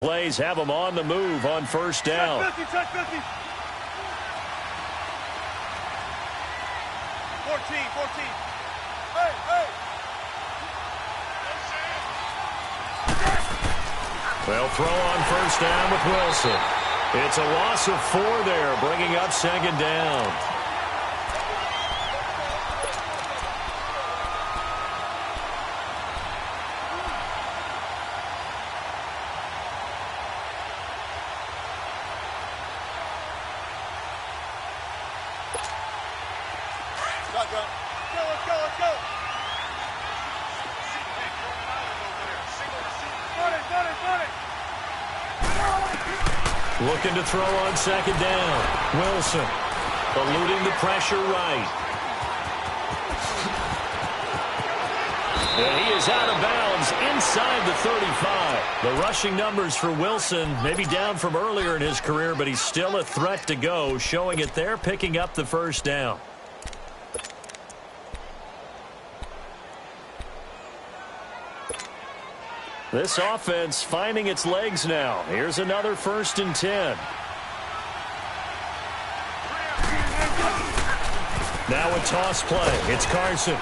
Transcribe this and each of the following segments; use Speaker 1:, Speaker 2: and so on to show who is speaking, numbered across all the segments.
Speaker 1: Plays have them on the move on first down.
Speaker 2: Check 50, check 50. 14, 14. Hey, hey.
Speaker 1: They'll throw on first down with Wilson. It's a loss of 4 there, bringing up second down. Looking to throw on second down. Wilson eluding the pressure right. And he is out of bounds inside the 35. The rushing numbers for Wilson maybe down from earlier in his career, but he's still a threat to go, showing it there, picking up the first down. This offense finding its legs now. Here's another 1st and 10. Now a toss play. It's Carson.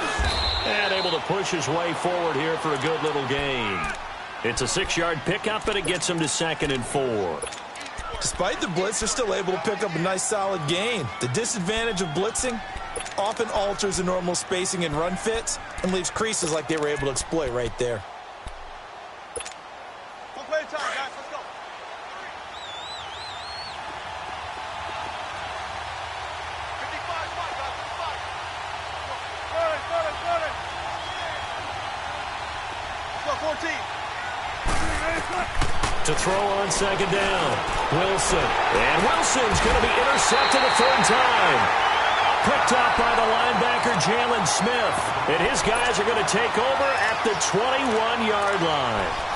Speaker 1: And able to push his way forward here for a good little gain. It's a 6-yard pickup, and it gets him to 2nd and 4.
Speaker 3: Despite the blitz, they're still able to pick up a nice solid gain. The disadvantage of blitzing often alters the normal spacing and run fits and leaves creases like they were able to exploit right there.
Speaker 1: To throw on second down, Wilson. And Wilson's going to be intercepted a 3rd time. Picked up by the linebacker, Jalen Smith. And his guys are going to take over at the 21-yard line.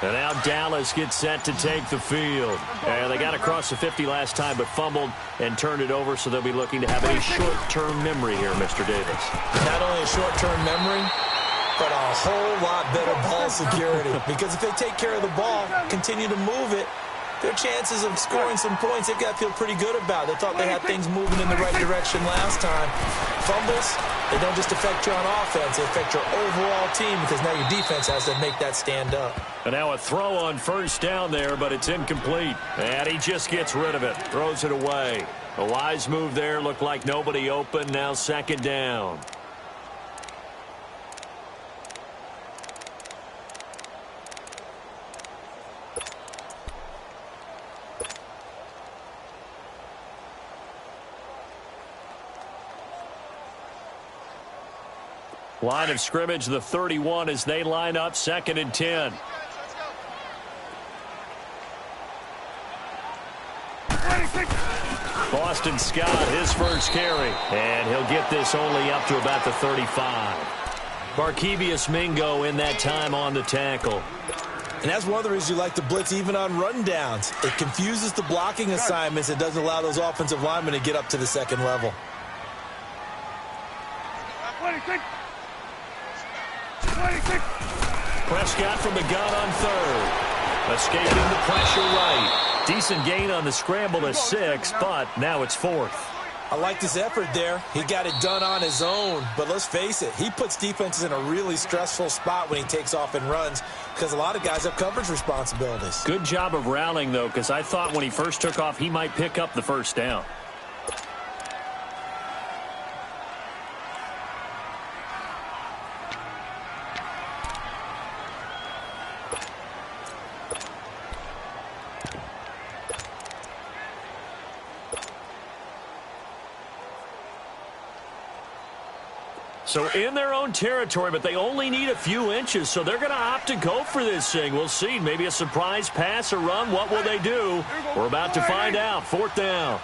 Speaker 1: And now Dallas gets set to take the field. And they got across the 50 last time, but fumbled and turned it over, so they'll be looking to have a short-term memory here, Mr. Davis.
Speaker 3: Not only a short-term memory, but a whole lot better ball security. Because if they take care of the ball, continue to move it, their chances of scoring some points, they've got to feel pretty good about. They thought they had things moving in the right direction last time. Fumbles, they don't just affect you on offense, they affect your overall team because now your defense has to make that stand up.
Speaker 1: And now a throw on first down there, but it's incomplete. And he just gets rid of it, throws it away. A wise move there, looked like nobody open, now 2nd down. Line of scrimmage, the 31, as they line up 2nd and 10. Boston Scott, his first carry. And he'll get this only up to about the 35. Barkevius Mingo in that time on the tackle.
Speaker 3: And that's one of the reasons you like to blitz even on rundowns. It confuses the blocking assignments. It doesn't allow those offensive linemen to get up to the 2nd level.
Speaker 1: Prescott from the gun on 3rd. Escaping the pressure right. Decent gain on the scramble to 6, but now it's 4th.
Speaker 3: I like his effort there. He got it done on his own. But let's face it, he puts defenses in a really stressful spot when he takes off and runs because a lot of guys have coverage responsibilities.
Speaker 1: Good job of rallying, though, because I thought when he first took off, he might pick up the first down. So in their own territory, but they only need a few inches, so they're going to opt to go for this thing. We'll see. Maybe a surprise pass or run. What will they do? We're about to find out. 4th down.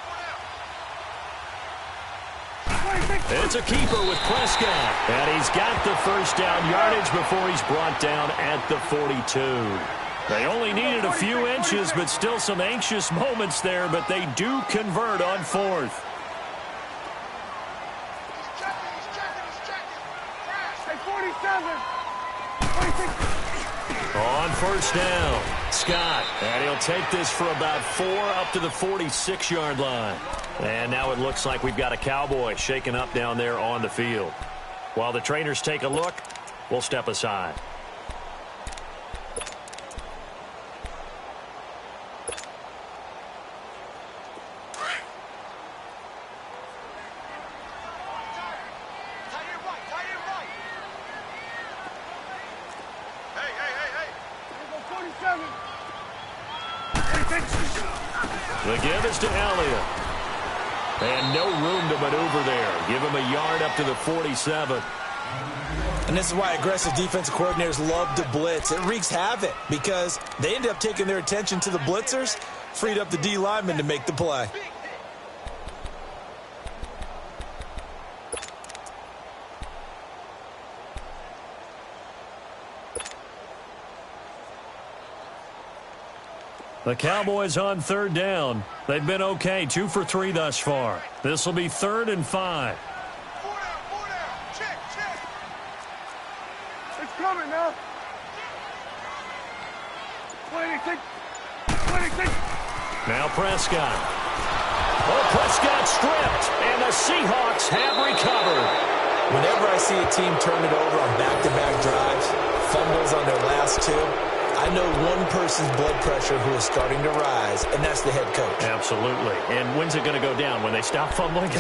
Speaker 1: It's a keeper with Prescott. And he's got the first down yardage before he's brought down at the 42. They only needed a few inches, but still some anxious moments there, but they do convert on 4th. On 1st down, Scott, and he'll take this for about 4 up to the 46-yard line. And now it looks like we've got a Cowboy shaken up down there on the field. While the trainers take a look, we'll step aside. The give is to Elliott. And no room to maneuver there. Give him a yard up to the 47.
Speaker 3: And this is why aggressive defensive coordinators love to blitz. It wreaks havoc because they end up taking their attention to the blitzers, freed up the D lineman to make the play.
Speaker 1: The Cowboys on 3rd down. They've been okay, 2 for 3 thus far. This will be 3rd and 5.
Speaker 2: 4 down. Check. It's coming now. 26.
Speaker 1: Now Prescott. Oh, Prescott stripped, and the Seahawks have recovered.
Speaker 3: Whenever I see a team turn it over on back-to-back drives, fumbles on their last 2, I know one person's blood pressure who is starting to rise, and that's the head coach.
Speaker 1: Absolutely. And when's it going to go down? When they stop fumbling?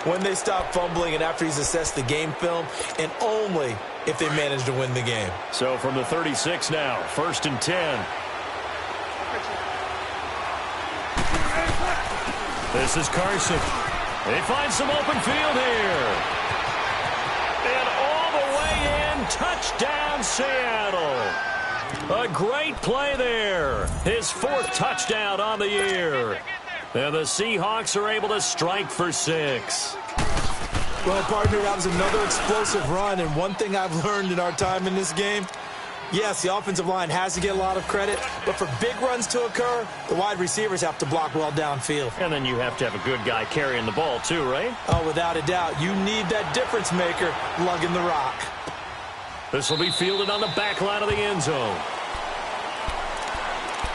Speaker 3: When they stop fumbling and after he's assessed the game film, and only if they manage to win the game.
Speaker 1: So from the 36 now, 1st and 10. This is Carson. They find some open field here. And all the way in, touchdown Seattle. A great play there. His 4th touchdown on the year. And the Seahawks are able to strike for 6.
Speaker 3: Well, partner, that was another explosive run. And one thing I've learned in our time in this game, yes, the offensive line has to get a lot of credit, but for big runs to occur, the wide receivers have to block well downfield.
Speaker 1: And then you have to have a good guy carrying the ball too, right?
Speaker 3: Oh, without a doubt. You need that difference maker lugging the rock.
Speaker 1: This will be fielded on the back line of the end zone.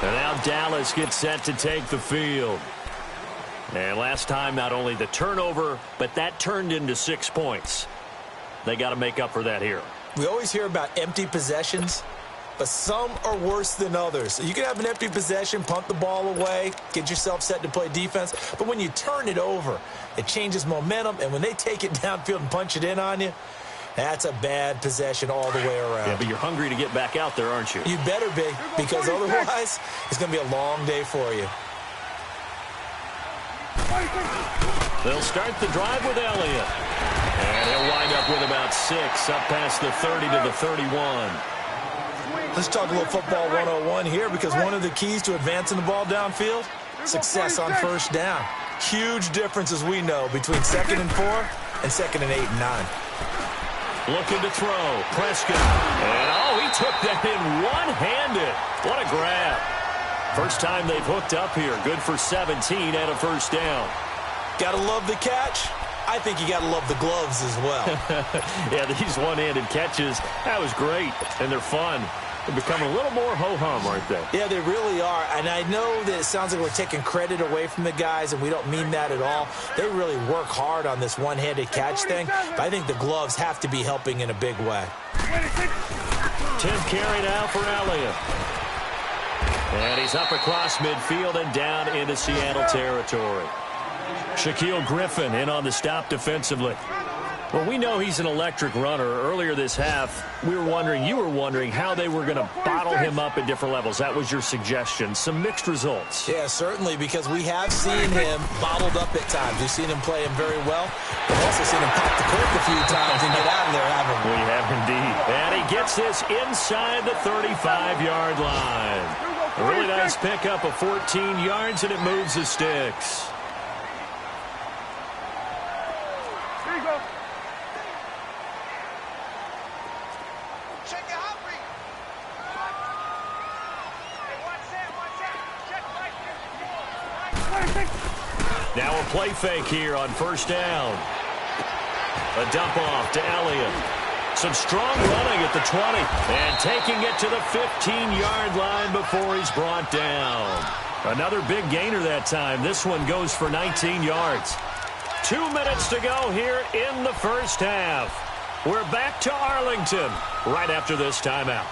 Speaker 1: And now Dallas gets set to take the field. And last time, not only the turnover, but that turned into 6 points. They got to make up for that here.
Speaker 3: We always hear about empty possessions, but some are worse than others. You can have an empty possession, punt the ball away, get yourself set to play defense, but when you turn it over, it changes momentum, and when they take it downfield and punch it in on you, that's a bad possession all the way around.
Speaker 1: Yeah, but you're hungry to get back out there, aren't you?
Speaker 3: You better be, because otherwise it's going to be a long day for you.
Speaker 1: They'll start the drive with Elliott. And he'll wind up with about 6 up past the 30 to the 31.
Speaker 3: Let's talk a little football 101 here, because one of the keys to advancing the ball downfield, success on 1st down. Huge difference, as we know, between 2nd and 4 and 2nd and 8 and 9.
Speaker 1: Looking to throw. Prescott. And, he took that in one-handed. What a grab. First time they've hooked up here. Good for 17 and a 1st down.
Speaker 3: Gotta love the catch. I think you gotta love the gloves as well.
Speaker 1: Yeah, these one-handed catches, that was great. And they're fun. They're becoming a little more ho-hum, aren't they?
Speaker 3: Yeah, they really are. And I know that it sounds like we're taking credit away from the guys, and we don't mean that at all. They really work hard on this one-handed catch thing, but I think the gloves have to be helping in a big way.
Speaker 1: 10th carry now for Elliott. And he's up across midfield and down into Seattle territory. Shaquille Griffin in on the stop defensively. Well, we know he's an electric runner. Earlier this half, you were wondering how they were going to bottle him up at different levels. That was your suggestion. Some mixed results.
Speaker 3: Yeah, certainly, because we have seen him bottled up at times. We've seen him play him very well. We've also seen him pop the cork a few times and get out of there, haven't we?
Speaker 1: We have indeed. And he gets this inside the 35-yard line. A really nice pickup of 14 yards, and it moves the sticks.
Speaker 2: Here you go.
Speaker 1: Now a play fake here on first down. A dump off to Elliott. Some strong running at the 20. And taking it to the 15-yard line before he's brought down. Another big gainer that time. This one goes for 19 yards. 2 minutes to go here in the first half. We're back to Arlington right after this timeout.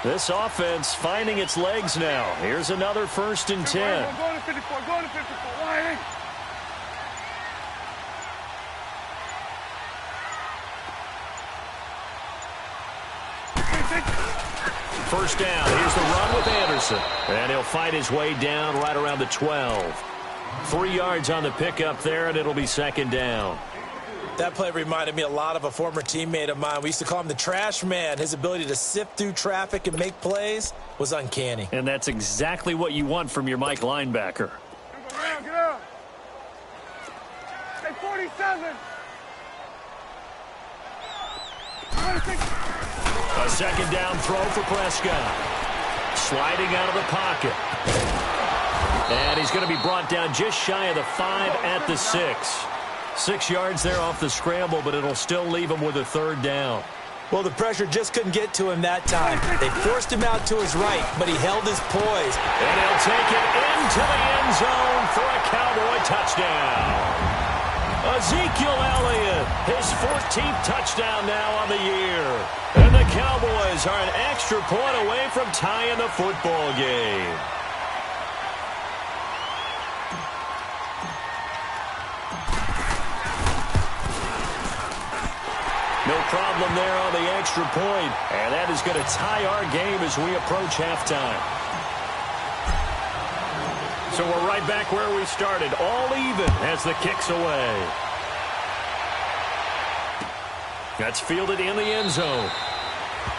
Speaker 1: This offense finding its legs now. Here's another 1st and 10.
Speaker 2: Go to 54. Go to 54. Why?
Speaker 1: First down. Here's the run with Anderson. And he'll fight his way down right around the 12. 3 yards on the pickup there, and it'll be 2nd down.
Speaker 3: That play reminded me a lot of a former teammate of mine. We used to call him the trash man. His ability to sift through traffic and make plays was uncanny.
Speaker 1: And that's exactly what you want from your Mike linebacker.
Speaker 2: Get out, get out. Hey, 47.
Speaker 1: A 2nd down throw for Prescott. Sliding out of the pocket. And he's going to be brought down just shy of the 5 at the 6. 6 yards there off the scramble, but it'll still leave him with a 3rd down.
Speaker 3: Well, the pressure just couldn't get to him that time. They forced him out to his right, but he held his poise.
Speaker 1: And he'll take it into the end zone for a Cowboy touchdown. Ezekiel Elliott, his 14th touchdown now on the year. And the Cowboys are an extra point away from tying the football game. No problem there on the extra point. And that is going to tie our game as we approach halftime. So we're right back where we started. All even as the kick's away. That's fielded in the end zone.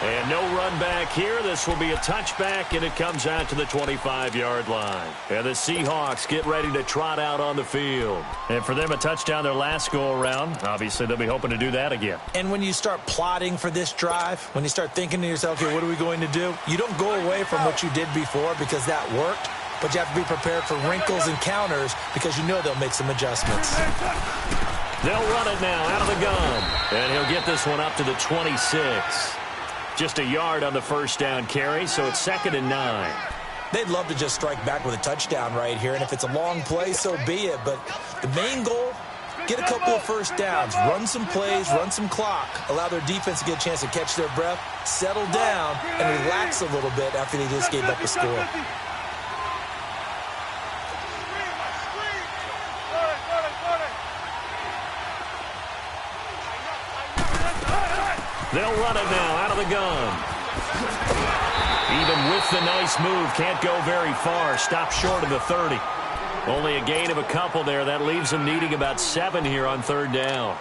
Speaker 1: And no run back here. This will be a touchback, and it comes out to the 25-yard line. And the Seahawks get ready to trot out on the field. And for them, a touchdown their last go-around. Obviously, they'll be hoping to do that again.
Speaker 3: And when you start plotting for this drive, when you start thinking to yourself, okay, what are we going to do? You don't go away from what you did before because that worked, but you have to be prepared for wrinkles and counters because you know they'll make some adjustments.
Speaker 1: They'll run it now out of the gun. And he'll get this one up to the 26. Just a yard on the first down carry, so it's 2nd and 9.
Speaker 3: They'd love to just strike back with a touchdown right here, and if it's a long play, so be it. But the main goal, get a couple of first downs, run some plays, run some clock, allow their defense to get a chance to catch their breath, settle down, and relax a little bit after they just gave up a score.
Speaker 1: They'll run it now out of the gun. Even with the nice move, can't go very far. Stop short of the 30. Only a gain of a couple there. That leaves him needing about 7 here on 3rd down.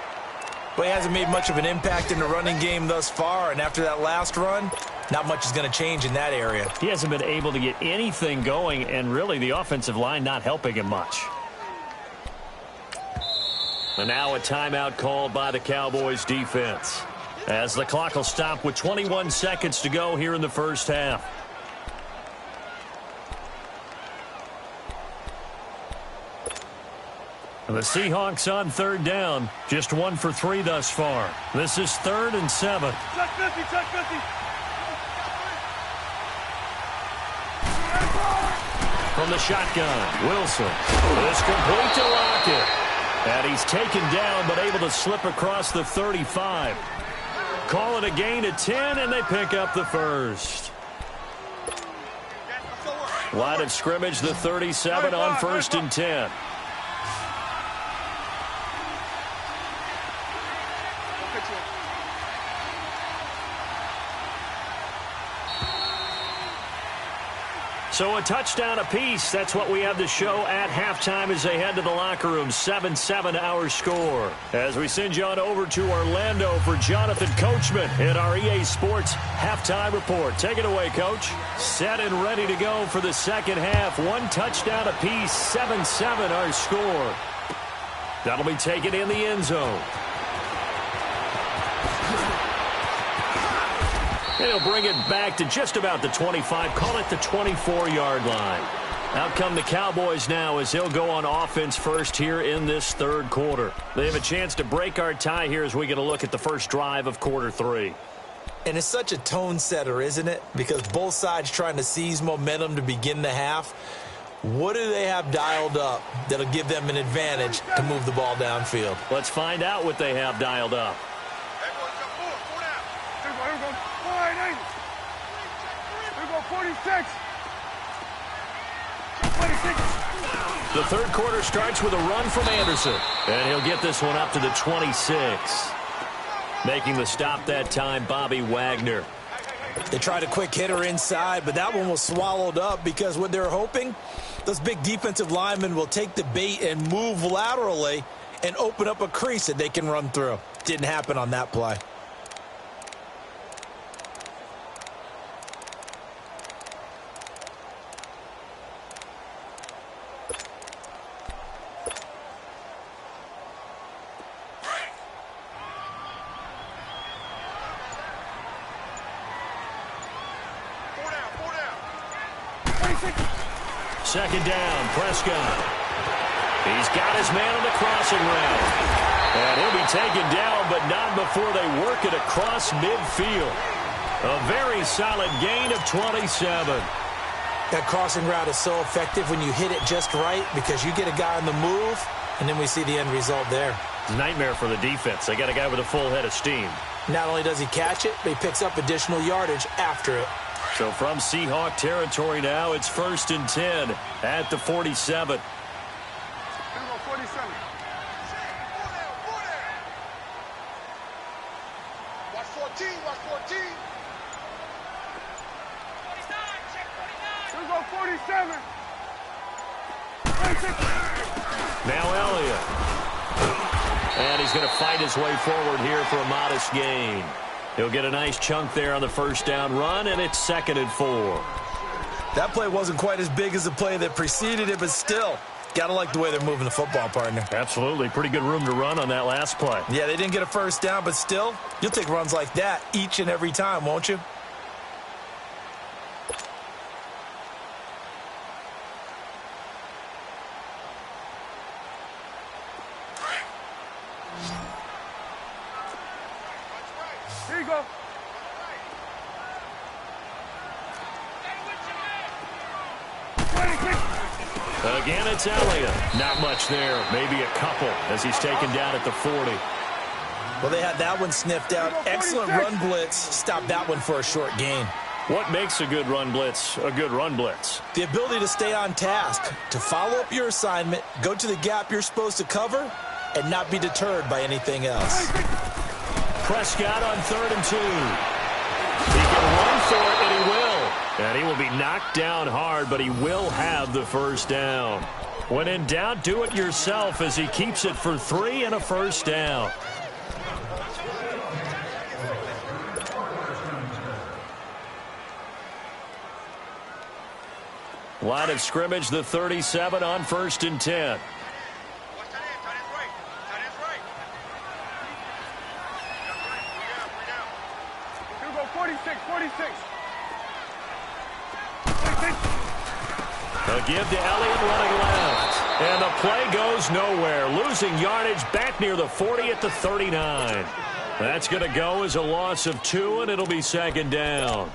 Speaker 3: Well, he hasn't made much of an impact in the running game thus far, and after that last run, not much is going to change in that area.
Speaker 1: He hasn't been able to get anything going, and really the offensive line not helping him much. And now a timeout called by the Cowboys defense, as the clock will stop with 21 seconds to go here in the first half. And the Seahawks on 3rd down, just 1 for 3 thus far. This is 3rd and 7.
Speaker 2: Check 50, check 50.
Speaker 1: From the shotgun, Wilson is complete to Lockett. And he's taken down but able to slip across the 35. Call it a gain of 10, and they pick up the first. Line of scrimmage, the 37 on 1st and 10. So a touchdown apiece. That's what we have to show at halftime as they head to the locker room. 7-7 our score. As we send you on over to Orlando for Jonathan Coachman in our EA Sports halftime report. Take it away, Coach. Set and ready to go for the second half. One touchdown apiece. 7-7 our score. That'll be taken in the end zone. He'll bring it back to just about the 25, call it the 24-yard line. Out come the Cowboys now as they'll go on offense first here in this third quarter. They have a chance to break our tie here as we get a look at the first drive of quarter 3.
Speaker 3: And it's such a tone setter, isn't it? Because both sides trying to seize momentum to begin the half. What do they have dialed up that'll give them an advantage to move the ball downfield?
Speaker 1: Let's find out what they have dialed up.
Speaker 2: Here we go, 46.
Speaker 1: The third quarter starts with a run from Anderson. And he'll get this one up to the 26. Making the stop that time, Bobby Wagner.
Speaker 3: They tried a quick hitter inside, but that one was swallowed up because what they're hoping, those big defensive linemen will take the bait and move laterally and open up a crease that they can run through. Didn't happen on that play.
Speaker 1: Second down, Prescott. He's got his man on the crossing route. And he'll be taken down, but not before they work it across midfield. A very solid gain of 27.
Speaker 3: That crossing route is so effective when you hit it just right because you get a guy on the move, and then we see the end result there.
Speaker 1: Nightmare for the defense. They got a guy with a full head of steam.
Speaker 3: Not only does he catch it, but he picks up additional yardage after it.
Speaker 1: So from Seahawk territory now, it's 1st and 10 at the 47.
Speaker 2: Here we go, 47. Watch 14, watch 14. Here we go, 47. 26.
Speaker 1: Now Elliott. And he's going to fight his way forward here for a modest gain. He'll get a nice chunk there on the first down run, and it's 2nd and 4.
Speaker 3: That play wasn't quite as big as the play that preceded it, but still, gotta like the way they're moving the football, partner.
Speaker 1: Absolutely. Pretty good room to run on that last play.
Speaker 3: Yeah, they didn't get a first down, but still, you'll take runs like that each and every time, won't you?
Speaker 2: Here you go.
Speaker 1: Again, it's Elliott. Not much there. Maybe a couple as he's taken down at the 40.
Speaker 3: Well, they had that one sniffed out. Excellent run blitz. Stopped that one for a short gain.
Speaker 1: What makes a good run blitz a good run blitz?
Speaker 3: The ability to stay on task, to follow up your assignment, go to the gap you're supposed to cover, and not be deterred by anything else.
Speaker 1: Prescott on 3rd and 2. He can run for it, and he will. And he will be knocked down hard, but he will have the first down. When in doubt, do it yourself as he keeps it for 3 and a first down. Line of scrimmage, the 37 on 1st and 10.
Speaker 2: Here we go, 46, 46.
Speaker 1: A give to Elliott running left. And the play goes nowhere. Losing yardage back near the 40 at the 39. That's going to go as a loss of 2, and it'll be 2nd down.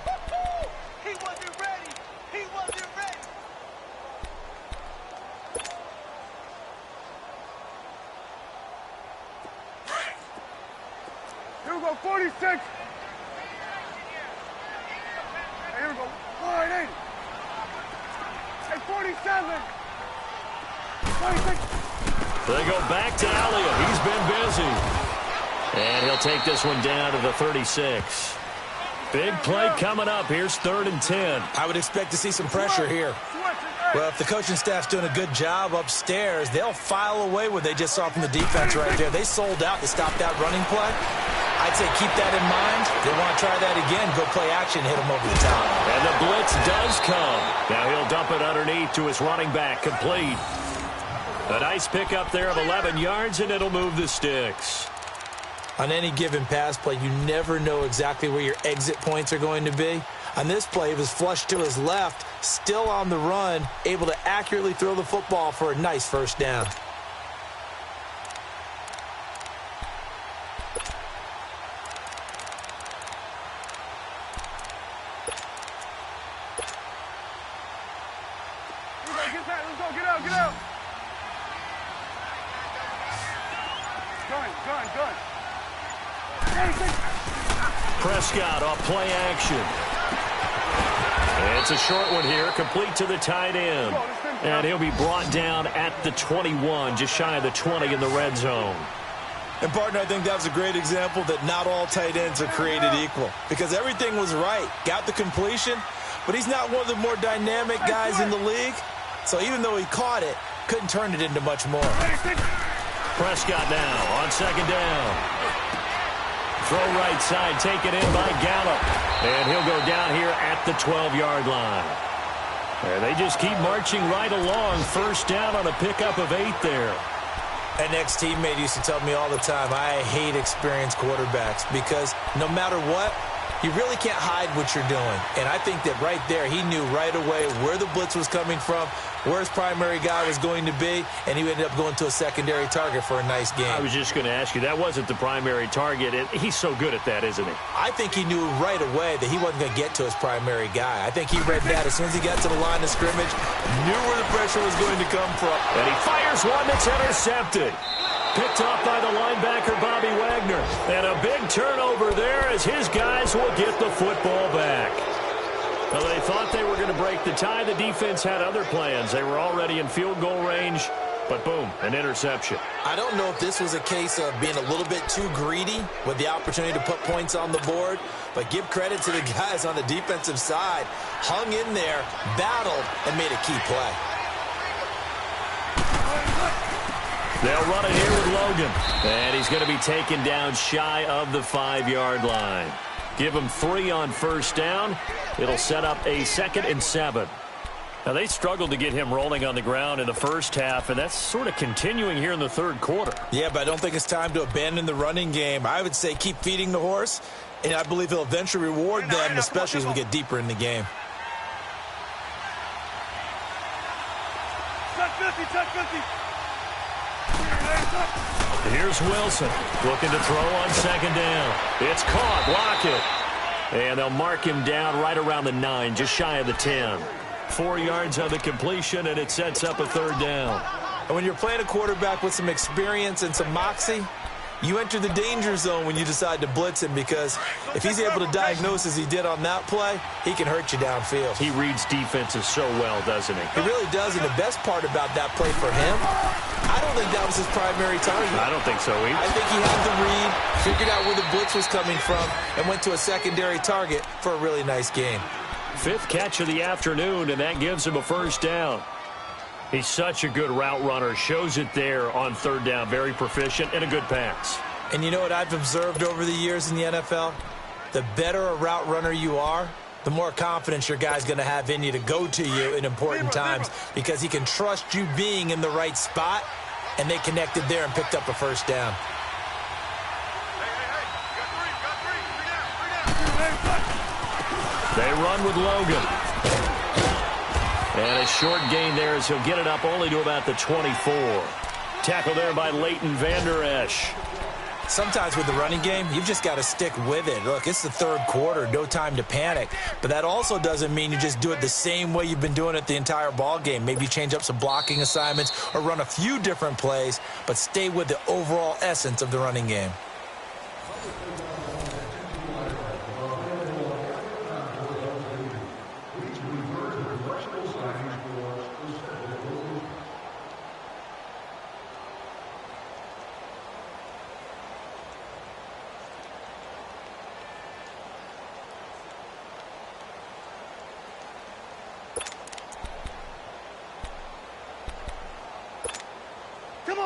Speaker 2: He wasn't ready. He wasn't ready. Here we go, Go 46. Hey, here we go. 480. Hey, 47. 26.
Speaker 1: They go back to Elliott. He's been busy. And he'll take this one down to the 36. Big play coming up. Here's 3rd and 10.
Speaker 3: I would expect to see some pressure here. Well, if the coaching staff's doing a good job upstairs, they'll file away what they just saw from the defense right there. They sold out to stop that running play. I'd say keep that in mind. They want to try that again. Go play action, hit them over the top.
Speaker 1: And the blitz does come. Now he'll dump it underneath to his running back. Complete. A nice pickup there of 11 yards, and it'll move the sticks.
Speaker 3: On any given pass play, you never know exactly where your exit points are going to be. On this play, it was flushed to his left, still on the run, able to accurately throw the football for a nice first down.
Speaker 2: Let's go, get out, get out. Gun.
Speaker 1: Prescott off play action. It's a short one here, complete to the tight end. And he'll be brought down at the 21, just shy of the 20 in the red zone.
Speaker 3: And, partner, I think that was a great example that not all tight ends are created equal. Because everything was right. Got the completion, but he's not one of the more dynamic guys in the league. So even though he caught it, couldn't turn it into much more.
Speaker 1: Prescott now on 2nd down. Throw right side, taken in by Gallup. And he'll go down here at the 12-yard line. And they just keep marching right along. First down on a pickup of 8 there.
Speaker 3: An ex-teammate used to tell me all the time, I hate experienced quarterbacks because no matter what, you really can't hide what you're doing. And I think that right there, he knew right away where the blitz was coming from, where his primary guy was going to be, and he ended up going to a secondary target for a nice game.
Speaker 1: I was just going to ask you, that wasn't the primary target. He's so good at that, isn't he?
Speaker 3: I think he knew right away that he wasn't going to get to his primary guy. I think he read that as soon as he got to the line of scrimmage, knew where the pressure was going to come from.
Speaker 1: And he fires one that's intercepted. Picked off by the linebacker, Bobby Wagner. And a big turnover there as his guys will get the football back. Well, they thought they were going to break the tie. The defense had other plans. They were already in field goal range, but boom, an interception.
Speaker 3: I don't know if this was a case of being a little bit too greedy with the opportunity to put points on the board, but give credit to the guys on the defensive side. Hung in there, battled, and made a key play.
Speaker 1: They'll run it here with Logan. And he's going to be taken down shy of the 5-yard line. Give him 3 on first down. It'll set up a 2nd and 7. Now, they struggled to get him rolling on the ground in the first half, and that's sort of continuing here in the third quarter.
Speaker 3: Yeah, but I don't think it's time to abandon the running game. I would say keep feeding the horse, and I believe he'll eventually reward them, especially as we get deeper in the game.
Speaker 2: Touch 50.
Speaker 1: Here's Wilson looking to throw on 2nd down. It's caught. Block it. And they'll mark him down right around the 9, just shy of the 10. 4 yards on the completion, and it sets up a 3rd down.
Speaker 3: And when you're playing a quarterback with some experience and some moxie, you enter the danger zone when you decide to blitz him, because if he's able to diagnose as he did on that play, he can hurt you downfield.
Speaker 1: He reads defenses so well, doesn't he?
Speaker 3: He really does, and the best part about that play for him, I don't think that was his primary target.
Speaker 1: I don't think so either.
Speaker 3: I think he had the read, figured out where the blitz was coming from, and went to a secondary target for a really nice game.
Speaker 1: 5th catch of the afternoon, and that gives him a 1st down. He's such a good route runner. Shows it there on 3rd down. Very proficient and a good pass.
Speaker 3: And you know what I've observed over the years in the NFL? The better a route runner you are, the more confidence your guy's going to have in you to go to you in important times, because he can trust you being in the right spot, and they connected there and picked up a 1st down.
Speaker 1: They run with Logan. And a short gain there as he'll get it up only to about the 24. Tackle there by Leighton Vander Esch.
Speaker 3: Sometimes with the running game, you've just got to stick with it. Look, it's the 3rd quarter, no time to panic. But that also doesn't mean you just do it the same way you've been doing it the entire ball game. Maybe change up some blocking assignments or run a few different plays, but stay with the overall essence of the running game.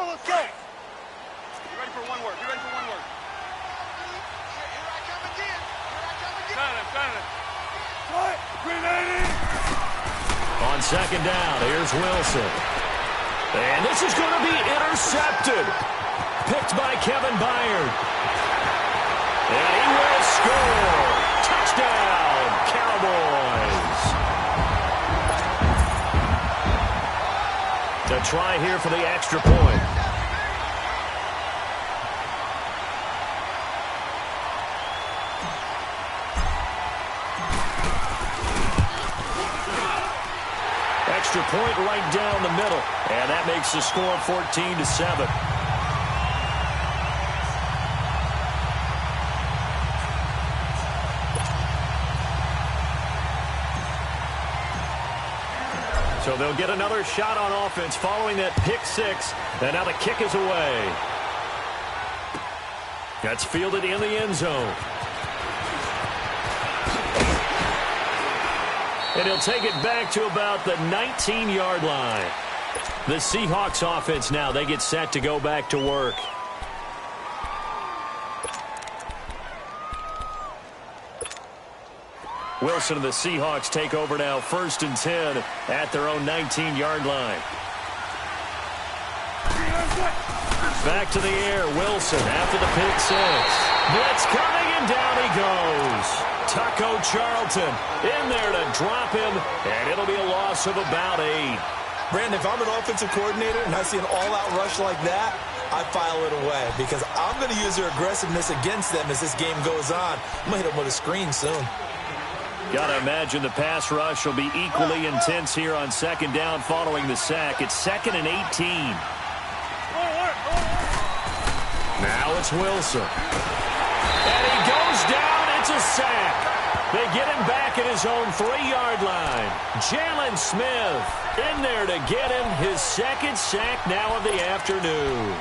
Speaker 2: let's go. You ready for one word? You ready for one word? Here I come again. Got it. What? Grenade!
Speaker 1: On second down, here's Wilson. And this is going to be intercepted. Picked by Kevin Byard. And he will score. Touchdown, Cowboys. To try here for the extra point. Extra point right down the middle. And that makes the score 14-7. So they'll get another shot on offense following that pick six. And now the kick is away. That's fielded in the end zone. And he'll take it back to about the 19-yard line. The Seahawks offense now, they get set to go back to work. Wilson and the Seahawks take over now, 1st and 10 at their own 19-yard line. Back to the air, Wilson after the pick six. Blitz coming, and down he goes. Tucko Charlton in there to drop him, and it'll be a loss of about 8.
Speaker 3: Brandon, if I'm an offensive coordinator and I see an all-out rush like that, I file it away because I'm going to use their aggressiveness against them as this game goes on. I'm going to hit them with a screen soon.
Speaker 1: Got to imagine the pass rush will be equally intense here on second down following the sack. It's 2nd and 18. Now it's Wilson. And he goes down. It's a sack. They get him back at his own 3-yard line. Jalen Smith in there to get him his 2nd sack now of the afternoon.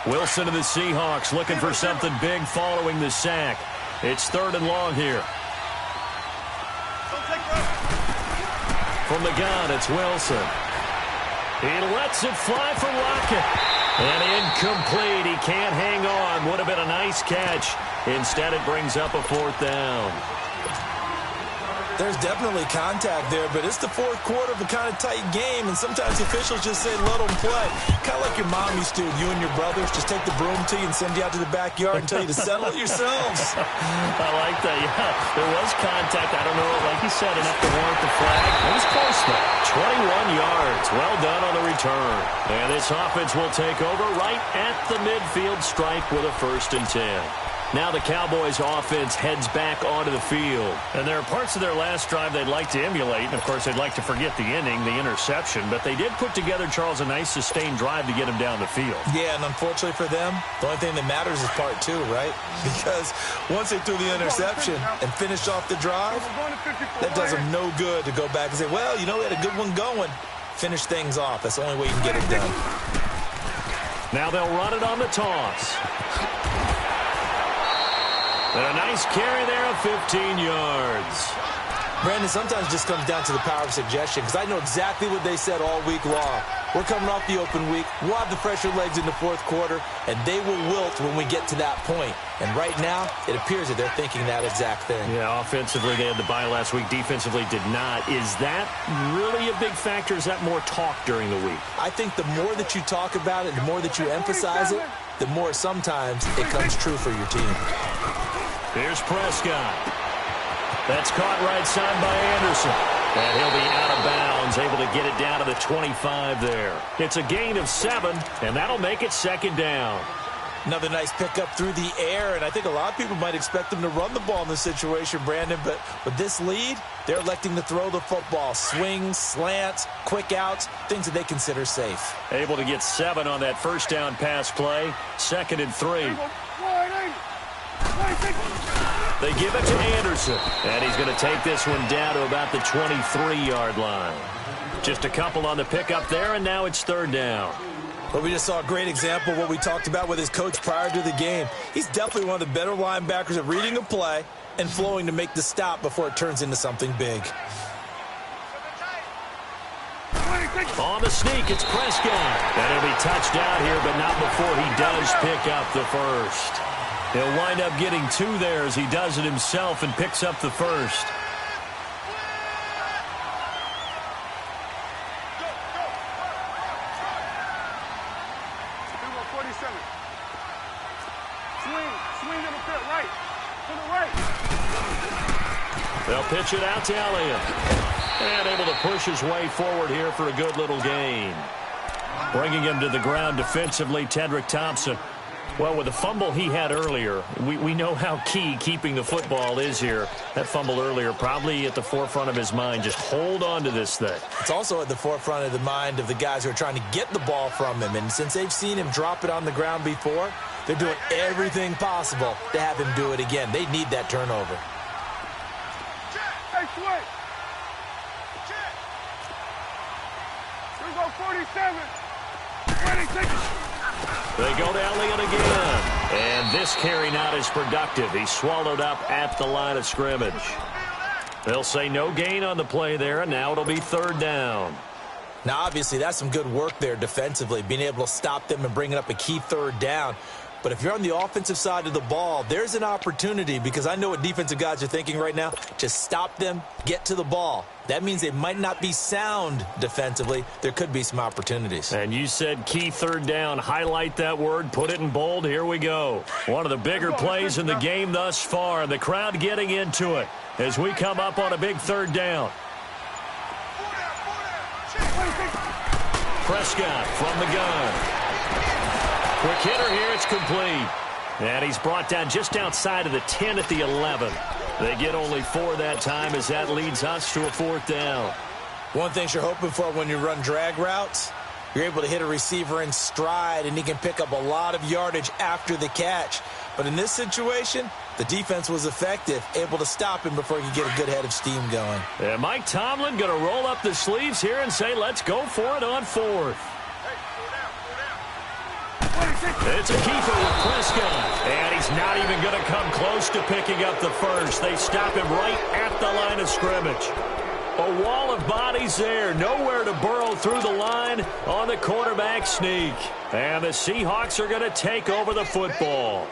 Speaker 1: Wilson and the Seahawks looking for something big following the sack. It's 3rd and long here. From the gun, it's Wilson. He lets it fly for Lockett. And incomplete. He can't hang on. Would have been a nice catch. Instead, it brings up a 4th down.
Speaker 3: There's definitely contact there, but it's the 4th quarter of a kind of tight game, and sometimes officials just say, let them play. Kind of like your mom used to, you and your brothers just take the broom to you and send you out to the backyard and tell you to settle it yourselves.
Speaker 1: I like that, yeah. There was contact. I don't know, like you said, enough to warrant the flag. It was close, though. 21 yards. Well done on the return. And this offense will take over right at the midfield stripe with a 1st and 10. Now the Cowboys offense heads back onto the field. And there are parts of their last drive they'd like to emulate. And, of course, they'd like to forget the inning, the interception. But they did put together, Charles, a nice sustained drive to get him down the field.
Speaker 3: Yeah, and unfortunately for them, the only thing that matters is part 2, right? Because once they threw the interception and finished off the drive, that does them no good to go back and say, well, you know, we had a good one going. Finish things off. That's the only way you can get it done.
Speaker 1: Now they'll run it on the toss. And a nice carry there of 15 yards.
Speaker 3: Brandon, sometimes it just comes down to the power of suggestion because I know exactly what they said all week long. We're coming off the open week. We'll have the fresher legs in the 4th quarter, and they will wilt when we get to that point. And right now, it appears that they're thinking that exact thing.
Speaker 1: Yeah, offensively, they had the bye last week. Defensively, did not. Is that really a big factor? Is that more talk during the week?
Speaker 3: I think the more that you talk about it, the more that you emphasize it, the more sometimes it comes true for your team.
Speaker 1: Here's Prescott. That's caught right side by Anderson. And he'll be out of bounds, able to get it down to the 25 there. It's a gain of 7, and that'll make it 2nd down.
Speaker 3: Another nice pickup through the air, and I think a lot of people might expect them to run the ball in this situation, Brandon, but with this lead, they're electing to throw the football. Swings, slants, quick outs, things that they consider safe.
Speaker 1: Able to get 7 on that 1st down pass play. 2nd and 3. They give it to Anderson, and he's going to take this one down to about the 23-yard line. Just a couple on the pickup there, and now it's 3rd down.
Speaker 3: But we just saw a great example of what we talked about with his coach prior to the game. He's definitely one of the better linebackers at reading a play and flowing to make the stop before it turns into something big.
Speaker 1: On the sneak, it's Prescott. And he'll be touched out here, but not before he does pick up the first. He'll wind up getting 2 there as he does it himself and picks up the first. They'll pitch it out to Elliott. And able to push his way forward here for a good little gain. Bringing him to the ground defensively, Tedrick Thompson. Well, with the fumble he had earlier, we know how key keeping the football is here. That fumble earlier probably at the forefront of his mind. Just hold on to this thing.
Speaker 3: It's also at the forefront of the mind of the guys who are trying to get the ball from him. And since they've seen him drop it on the ground before, they're doing everything possible to have him do it again. They need that turnover.
Speaker 2: Hey, switch. Here we go, 47. 26.
Speaker 1: They go to Elliott again. And this carry not as productive. He's swallowed up at the line of scrimmage. They'll say no gain on the play there, and now it'll be 3rd down.
Speaker 3: Now, obviously, that's some good work there defensively, being able to stop them and bringing up a key 3rd down. But if you're on the offensive side of the ball, there's an opportunity, because I know what defensive guys are thinking right now. Just stop them, get to the ball. That means they might not be sound defensively. There could be some opportunities.
Speaker 1: And you said key 3rd down. Highlight that word. Put it in bold. Here we go. One of the bigger plays in the game thus far. The crowd getting into it as we come up on a big 3rd down. Prescott from the gun. Quick hitter here, it's complete. And he's brought down just outside of the 10 at the 11. They get only 4 that time as that leads us to a 4th down.
Speaker 3: One thing you're hoping for when you run drag routes, you're able to hit a receiver in stride, and he can pick up a lot of yardage after the catch. But in this situation, the defense was effective, able to stop him before he could get a good head of steam going.
Speaker 1: And Mike Tomlin going to roll up the sleeves here and say, let's go for it on 4th. It's a keeper with Prescott, and he's not even going to come close to picking up the first. They stop him right at the line of scrimmage. A wall of bodies there, nowhere to burrow through the line on the quarterback sneak. And the Seahawks are going to take over the football.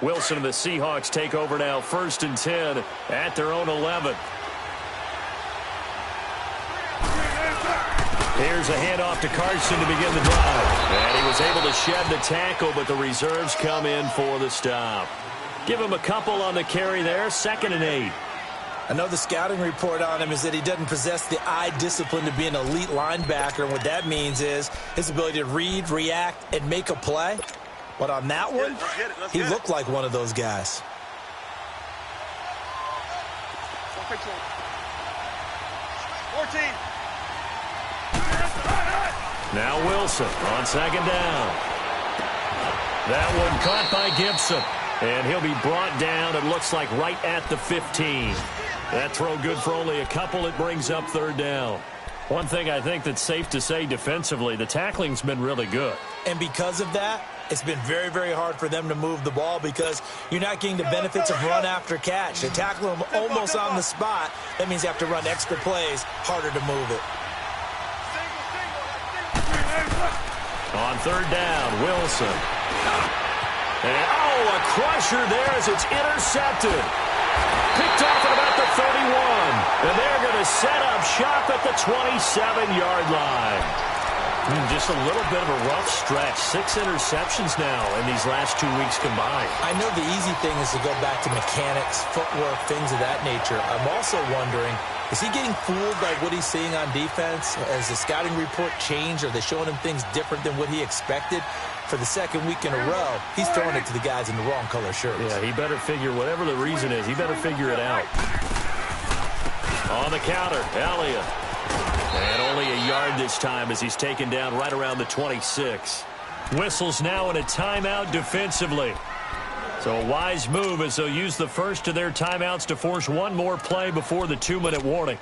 Speaker 1: Wilson and the Seahawks take over now, 1st and 10 at their own 11. Here's a handoff to Carson to begin the drive. And he was able to shed the tackle, but the reserves come in for the stop. Give him a couple on the carry there, 2nd and 8.
Speaker 3: I know the scouting report on him is that he doesn't possess the eye discipline to be an elite linebacker, and what that means is his ability to read, react, and make a play. But on that one, he looked like one of those guys.
Speaker 1: Now Wilson on 2nd down. That one caught by Gibson. And he'll be brought down, it looks like, right at the 15. That throw good for only a couple. It brings up 3rd down. One thing I think that's safe to say defensively, the tackling's been really good.
Speaker 3: And because of that, it's been very, very hard for them to move the ball because you're not getting the benefits of run after catch. They tackle them almost on the spot. That means you have to run extra plays, harder to move it.
Speaker 1: On 3rd down, Wilson. And, a crusher there as it's intercepted. Picked off at about the 31. And they're going to set up shop at the 27-yard line. Just a little bit of a rough stretch. 6 interceptions now in these last 2 weeks combined.
Speaker 3: I know the easy thing is to go back to mechanics, footwork, things of that nature. I'm also wondering, is he getting fooled by what he's seeing on defense? Has the scouting report changed? Are they showing him things different than what he expected? For the 2nd week in a row, he's throwing it to the guys in the wrong color shirts.
Speaker 1: Yeah, he better figure, whatever the reason is, he better figure it out. On the counter, Elliott. And only a yard this time as he's taken down right around the 26. Whistles now in a timeout defensively. So a wise move as they'll use the first of their timeouts to force one more play before the 2-minute warning.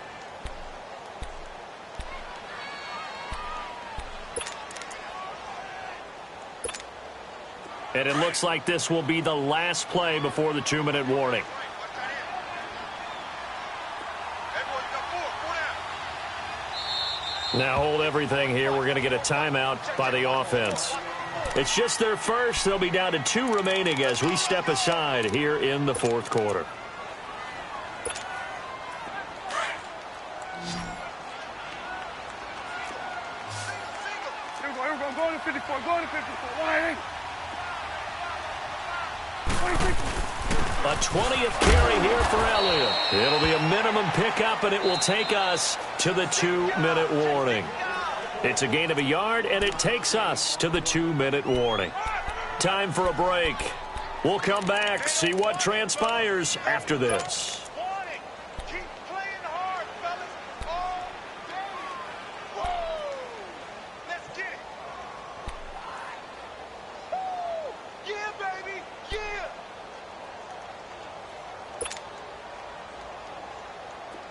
Speaker 1: And it looks like this will be the last play before the 2-minute warning. Now hold everything here. We're going to get a timeout by the offense. It's just their first. They'll be down to 2 remaining as we step aside here in the fourth quarter.
Speaker 2: Go to 54. Go to 54. 180.
Speaker 1: A 20th carry here for Elliott. It'll be a minimum pickup, and it will take us to the 2-minute warning. It's a gain of a yard, and it takes us to the 2-minute warning. Time for a break. We'll come back, see what transpires after this.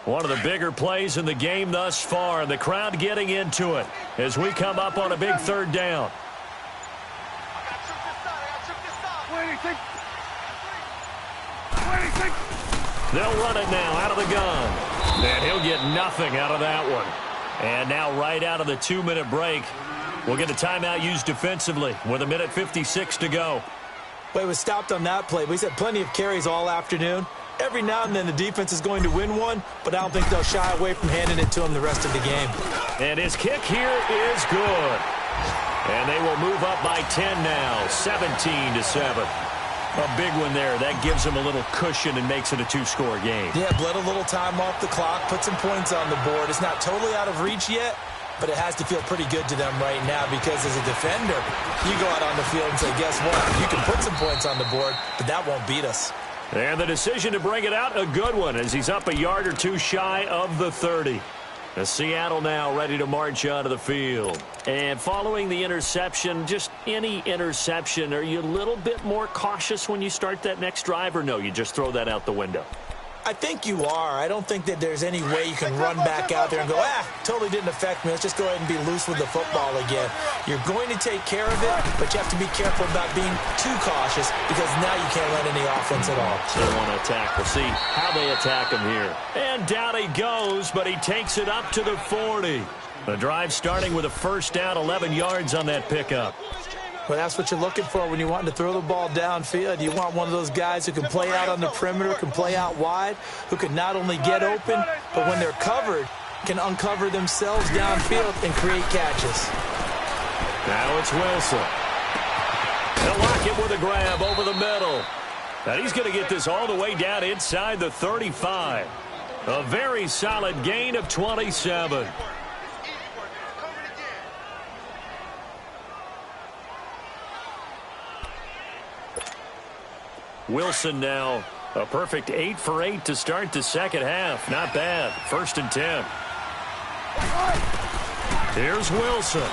Speaker 1: One of the bigger plays in the game thus far, and the crowd getting into it as we come up on a big 3rd down. They'll run it now out of the gun, and he'll get nothing out of that one. And now right out of the 2-minute break, we'll get a timeout used defensively with 1:56 to go.
Speaker 3: Well, he was stopped on that play, but he's had plenty of carries all afternoon. Every now and then the defense is going to win one, but I don't think they'll shy away from handing it to him the rest of the game.
Speaker 1: And his kick here is good. And they will move up by 10 now, 17-7. A big one there. That gives them a little cushion and makes it a 2-score game.
Speaker 3: Yeah, bled a little time off the clock, put some points on the board. It's not totally out of reach yet, but it has to feel pretty good to them right now because as a defender, you go out on the field and say, guess what? You can put some points on the board, but that won't beat us.
Speaker 1: And the decision to bring it out, a good one, as he's up a yard or 2 shy of the 30. The Seattle now ready to march onto the field. And following the interception, just any interception, are you a little bit more cautious when you start that next drive, or no, you just throw that out the window?
Speaker 3: I think you are. I don't think that there's any way you can run back out there and go, totally didn't affect me. Let's just go ahead and be loose with the football again. You're going to take care of it, but you have to be careful about being too cautious because now you can't run any offense at all.
Speaker 1: They want to attack. We'll see how they attack him here. And down he goes, but he takes it up to the 40. The drive starting with a 1st down, 11 yards on that pickup.
Speaker 3: Well, that's what you're looking for when you want to throw the ball downfield. You want one of those guys who can play out on the perimeter, can play out wide, who can not only get open, but when they're covered, can uncover themselves downfield and create catches.
Speaker 1: Now it's Wilson. They'll lock it with a grab over the middle. And he's going to get this all the way down inside the 35. A very solid gain of 27. Wilson now a perfect 8 for 8 to start the second half. Not bad. 1st and 10. Here's Wilson.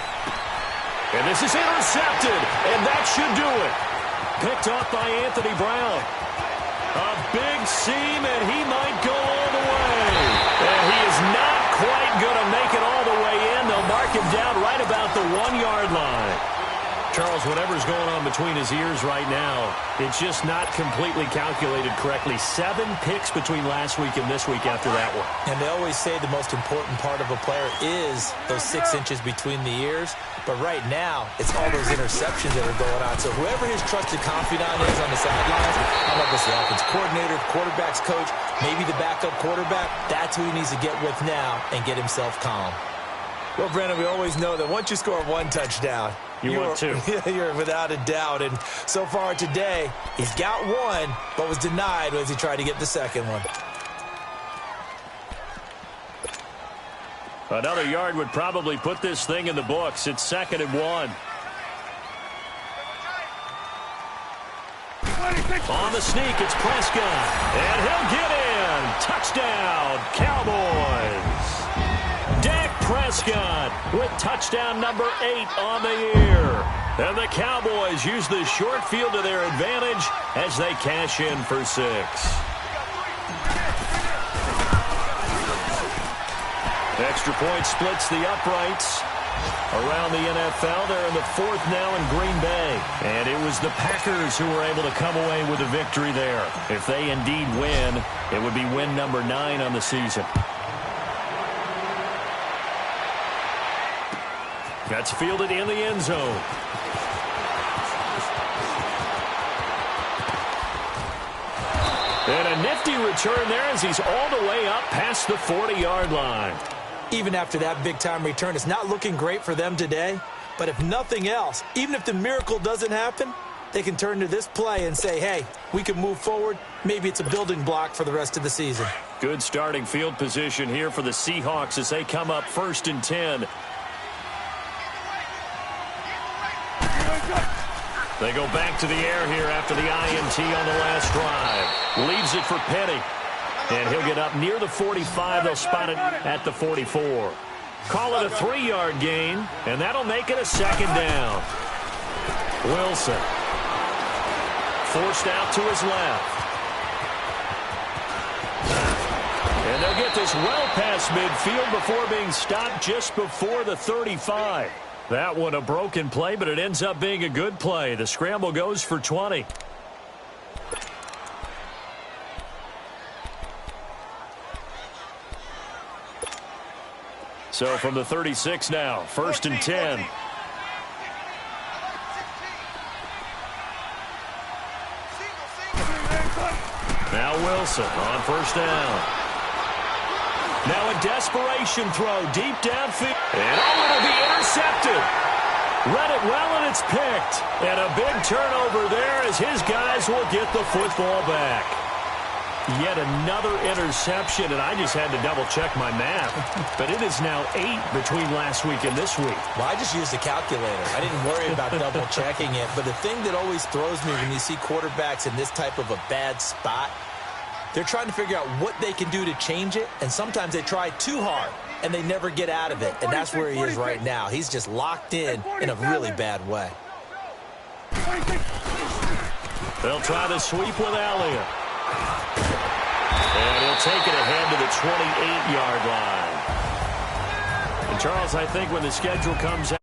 Speaker 1: And this is intercepted. And that should do it. Picked off by Anthony Brown. A big seam, and he might go all the way. And he is not quite going to make it all the way in. They'll mark him down right about the 1-yard line. Charles, whatever's going on between his ears right now, it's just not completely calculated correctly. 7 picks between last week and this week after that one.
Speaker 3: And they always say the most important part of a player is those 6 inches between the ears. But right now, it's all those interceptions that are going on. So whoever his trusted confidant is on the sidelines, I don't know if it's the offense coordinator, quarterback's coach, maybe the backup quarterback, that's who he needs to get with now and get himself calm. Well, Brandon, we always know that once you score 1 touchdown,
Speaker 1: you're 2.
Speaker 3: You're without a doubt. And so far today, he's got 1, but was denied as he tried to get the second one.
Speaker 1: Another yard would probably put this thing in the books. It's 2nd and 1. On the sneak, it's Prescott. And he'll get in. Touchdown, Cowboys. Dak Prescott with touchdown number 8 on the year. And the Cowboys use the short field to their advantage as they cash in for 6. Extra point splits the uprights around the NFL. They're in the 4th now in Green Bay. And it was the Packers who were able to come away with a victory there. If they indeed win, it would be win number 9 on the season. That's fielded in the end zone. And a nifty return there as he's all the way up past the 40-yard line.
Speaker 3: Even after that big-time return, it's not looking great for them today. But if nothing else, even if the miracle doesn't happen, they can turn to this play and say, hey, we can move forward. Maybe it's a building block for the rest of the season.
Speaker 1: Good starting field position here for the Seahawks as they come up 1st and 10. They go back to the air here after the INT on the last drive. Leaves it for Penny. And he'll get up near the 45. They'll spot it at the 44. Call it a 3-yard gain, and that'll make it a 2nd down. Wilson. Forced out to his left. And they'll get this well past midfield before being stopped just before the 35. That one a broken play, but it ends up being a good play. The scramble goes for 20. So from the 36 now, 1st and 10. Now Wilson on 1st down. Now a desperation throw deep downfield. And it'll be intercepted. Read it well, and it's picked. And a big turnover there as his guys will get the football back. Yet another interception, and I just had to double-check my math. But it is now 8 between last week and this week.
Speaker 3: Well, I just used a calculator. I didn't worry about double-checking it. But the thing that always throws me when you see quarterbacks in this type of a bad spot, they're trying to figure out what they can do to change it, and sometimes they try too hard, and they never get out of it. And that's where he is right now. He's just locked in a really bad way.
Speaker 1: They'll try the sweep with Elliott. And he'll take it ahead to the 28-yard line. And, Charles, I think when the schedule comes out,